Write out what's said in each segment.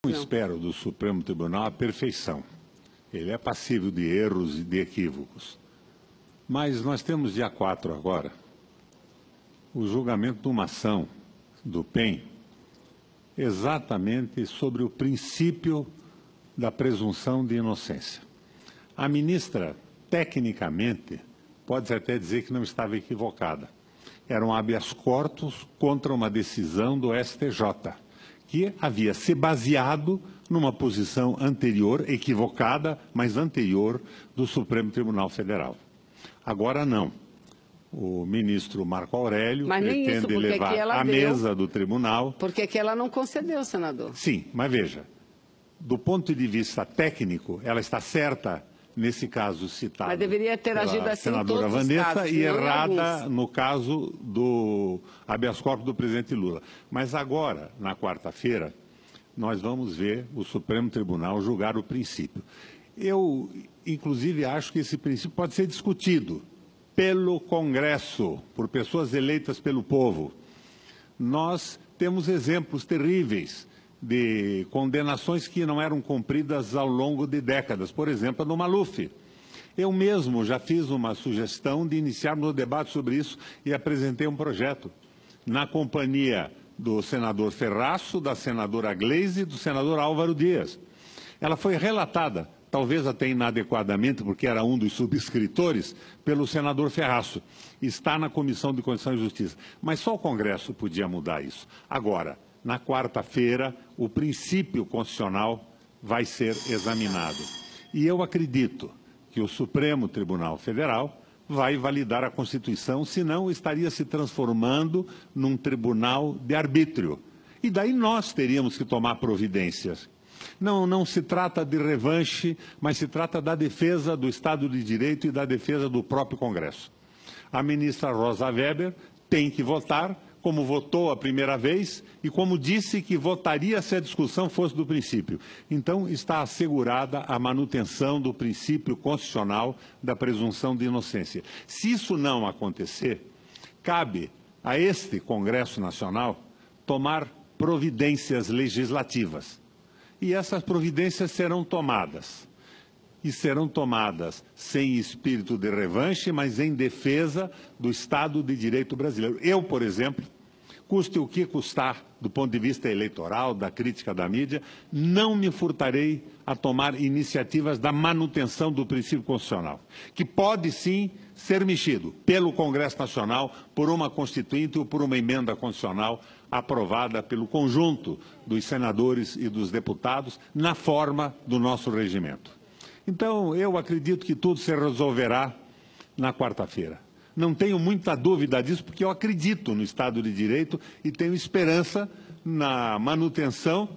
Não espero do Supremo Tribunal a perfeição. Ele é passível de erros e de equívocos. Mas nós temos, dia 4 agora, o julgamento de uma ação do PEN exatamente sobre o princípio da presunção de inocência. A ministra, tecnicamente, pode até dizer que não estava equivocada. Era um habeas corpus contra uma decisão do STJ, que havia se baseado numa posição anterior, equivocada, mas anterior, do Supremo Tribunal Federal. Agora não. O ministro Marco Aurélio pretende levar à mesa do tribunal... Por que ela não concedeu, senador? Sim, mas veja, do ponto de vista técnico, ela está certa nesse caso citado. Mas deveria ter agido assim em senadora todos os Vanessa casos, e errada no caso do habeas corpus do presidente Lula. Mas agora, na quarta-feira, nós vamos ver o Supremo Tribunal julgar o princípio. Eu, inclusive, acho que esse princípio pode ser discutido pelo Congresso, por pessoas eleitas pelo povo. Nós temos exemplos terríveis de condenações que não eram cumpridas ao longo de décadas. Por exemplo, a do Maluf. Eu mesmo já fiz uma sugestão de iniciarmos o debate sobre isso e apresentei um projeto na companhia do senador Ferraço, da senadora Gleisi e do senador Álvaro Dias. Ela foi relatada, talvez até inadequadamente, porque era um dos subscritores, pelo senador Ferraço. Está na Comissão de Constituição e Justiça. Mas só o Congresso podia mudar isso. Agora, na quarta-feira, o princípio constitucional vai ser examinado. E eu acredito que o Supremo Tribunal Federal vai validar a Constituição, senão estaria se transformando num tribunal de arbítrio. E daí nós teríamos que tomar providências. Não se trata de revanche, mas se trata da defesa do Estado de Direito e da defesa do próprio Congresso. A ministra Rosa Weber tem que votar, como votou a primeira vez e como disse que votaria se a discussão fosse do princípio. Então, está assegurada a manutenção do princípio constitucional da presunção de inocência. Se isso não acontecer, cabe a este Congresso Nacional tomar providências legislativas. E essas providências serão tomadas. E serão tomadas sem espírito de revanche, mas em defesa do Estado de Direito brasileiro. Eu, por exemplo, custe o que custar, do ponto de vista eleitoral, da crítica da mídia, não me furtarei a tomar iniciativas da manutenção do princípio constitucional, que pode sim ser mexido pelo Congresso Nacional, por uma Constituinte ou por uma emenda constitucional aprovada pelo conjunto dos senadores e dos deputados na forma do nosso regimento. Então, eu acredito que tudo se resolverá na quarta-feira. Não tenho muita dúvida disso, porque eu acredito no Estado de Direito e tenho esperança na manutenção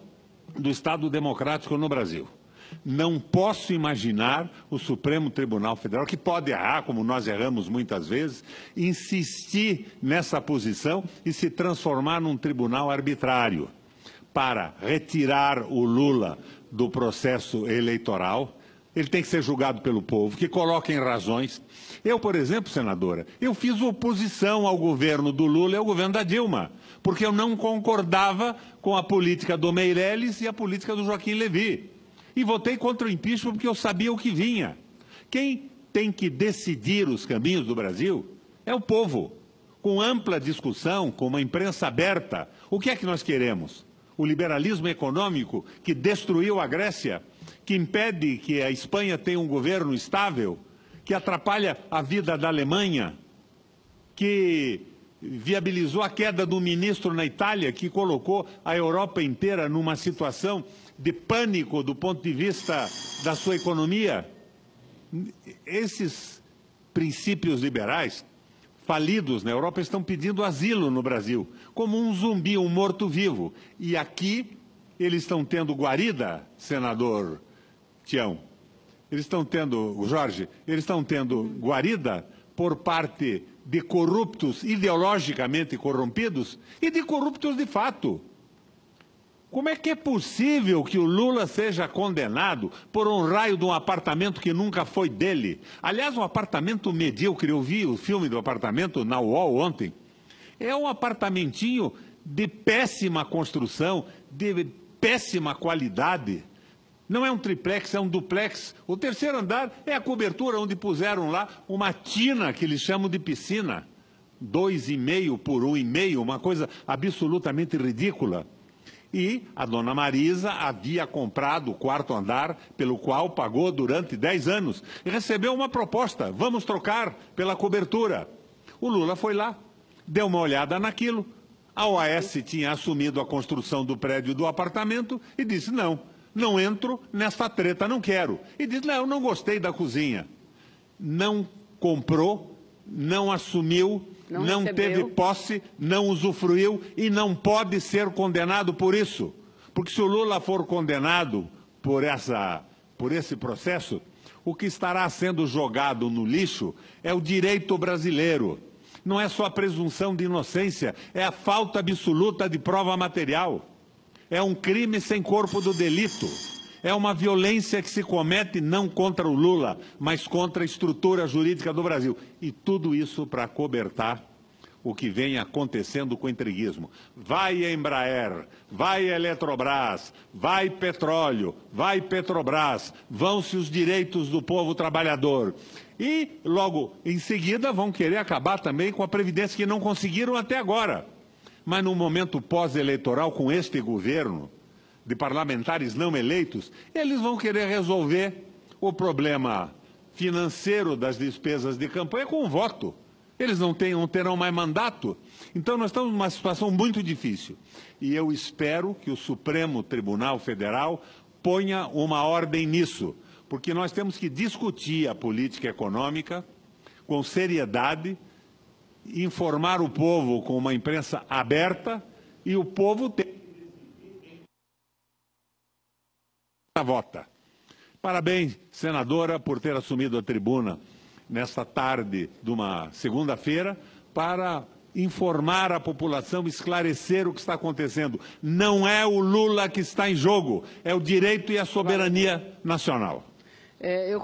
do Estado democrático no Brasil. Não posso imaginar o Supremo Tribunal Federal, que pode errar, como nós erramos muitas vezes, insistir nessa posição e se transformar num tribunal arbitrário para retirar o Lula do processo eleitoral. Ele tem que ser julgado pelo povo, que coloquem razões. Eu, por exemplo, senadora, eu fiz oposição ao governo do Lula e ao governo da Dilma, porque eu não concordava com a política do Meirelles e a política do Joaquim Levy. E votei contra o impeachment porque eu sabia o que vinha. Quem tem que decidir os caminhos do Brasil é o povo, com ampla discussão, com uma imprensa aberta. O que é que nós queremos? O liberalismo econômico que destruiu a Grécia, que impede que a Espanha tenha um governo estável, que atrapalha a vida da Alemanha, que viabilizou a queda do ministro na Itália, que colocou a Europa inteira numa situação de pânico do ponto de vista da sua economia. Esses princípios liberais falidos na Europa estão pedindo asilo no Brasil, como um zumbi, um morto-vivo. E aqui eles estão tendo guarida, senador Tião. Eles estão tendo, Jorge, eles estão tendo guarida por parte de corruptos ideologicamente corrompidos e de corruptos de fato. Como é que é possível que o Lula seja condenado por um raio de um apartamento que nunca foi dele? Aliás, um apartamento medíocre. Eu vi o filme do apartamento na UOL ontem. É um apartamentinho de péssima construção, de péssima qualidade. Não é um triplex, é um duplex. O terceiro andar é a cobertura onde puseram lá uma tina que eles chamam de piscina. 2,5 por 1,5, uma coisa absolutamente ridícula. E a dona Marisa havia comprado o quarto andar, pelo qual pagou durante 10 anos. E recebeu uma proposta, vamos trocar pela cobertura. O Lula foi lá, deu uma olhada naquilo. A OAS tinha assumido a construção do prédio do apartamento e disse, não entro nessa treta, não quero. E disse, não gostei da cozinha. Não comprou, não assumiu, não teve posse, não usufruiu e não pode ser condenado por isso. Porque se o Lula for condenado por esse processo, o que estará sendo jogado no lixo é o direito brasileiro. Não é só a presunção de inocência, é a falta absoluta de prova material. É um crime sem corpo do delito. É uma violência que se comete não contra o Lula, mas contra a estrutura jurídica do Brasil. E tudo isso para acobertar o que vem acontecendo com o entreguismo. Vai a Embraer, vai a Eletrobras, vai petróleo, vai Petrobras, vão-se os direitos do povo trabalhador. E, logo em seguida, vão querer acabar também com a Previdência, que não conseguiram até agora. Mas no momento pós-eleitoral, com este governo, de parlamentares não eleitos, eles vão querer resolver o problema financeiro das despesas de campanha com o voto. Eles não terão mais mandato. Então, nós estamos numa situação muito difícil. E eu espero que o Supremo Tribunal Federal ponha uma ordem nisso, porque nós temos que discutir a política econômica com seriedade, informar o povo com uma imprensa aberta e o povo tem a vota. Parabéns, senadora, por ter assumido a tribuna nesta tarde de uma segunda-feira para informar a população, esclarecer o que está acontecendo. Não é o Lula que está em jogo, é o direito e a soberania nacional. Eu